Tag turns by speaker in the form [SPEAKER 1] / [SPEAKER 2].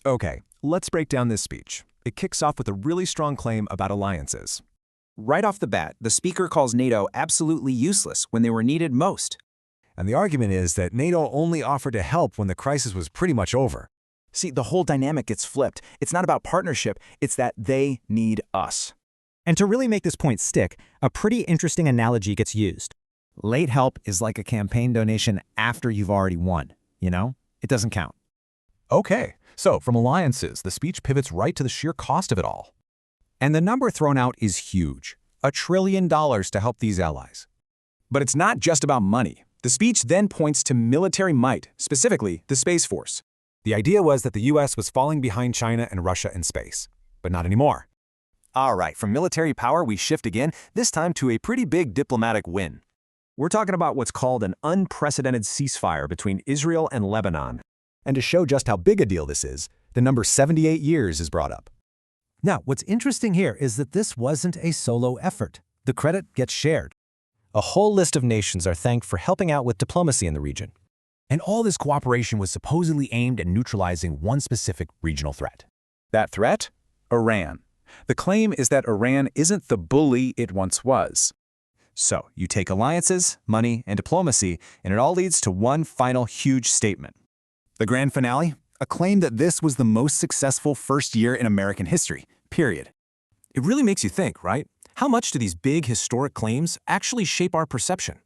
[SPEAKER 1] Okay, let's break down this speech. It kicks off with a really strong claim about alliances.
[SPEAKER 2] Right off the bat, the speaker calls NATO absolutely useless when they were needed most.
[SPEAKER 3] And the argument is that NATO only offered to help when the crisis was pretty much over.
[SPEAKER 4] See, the whole dynamic gets flipped. It's not about partnership, it's that they need us.
[SPEAKER 5] And to really make this point stick, a pretty interesting analogy gets used.
[SPEAKER 6] Late help is like a campaign donation after you've already won, you know? It doesn't count.
[SPEAKER 1] Okay, so from alliances, the speech pivots right to the sheer cost of it all.
[SPEAKER 7] And the number thrown out is huge, $1 trillion to help these allies.
[SPEAKER 2] But it's not just about money. The speech then points to military might, specifically the Space Force.
[SPEAKER 3] The idea was that the US was falling behind China and Russia in space, but not anymore.
[SPEAKER 8] All right, from military power we shift again, this time to a pretty big diplomatic win. We're talking about what's called an unprecedented ceasefire between Israel and Lebanon.
[SPEAKER 3] And to show just how big a deal this is, the number 78 years is brought up.
[SPEAKER 9] Now, what's interesting here is that this wasn't a solo effort. The credit gets shared.
[SPEAKER 10] A whole list of nations are thanked for helping out with diplomacy in the region.
[SPEAKER 3] And all this cooperation was supposedly aimed at neutralizing one specific regional threat.
[SPEAKER 2] That threat? Iran. The claim is that Iran isn't the bully it once was. So, you take alliances, money, and diplomacy, and it all leads to one final huge statement. The grand finale? A claim that this was the most successful first year in American history, period.
[SPEAKER 8] It really makes you think, right? How much do these big historic claims actually shape our perception?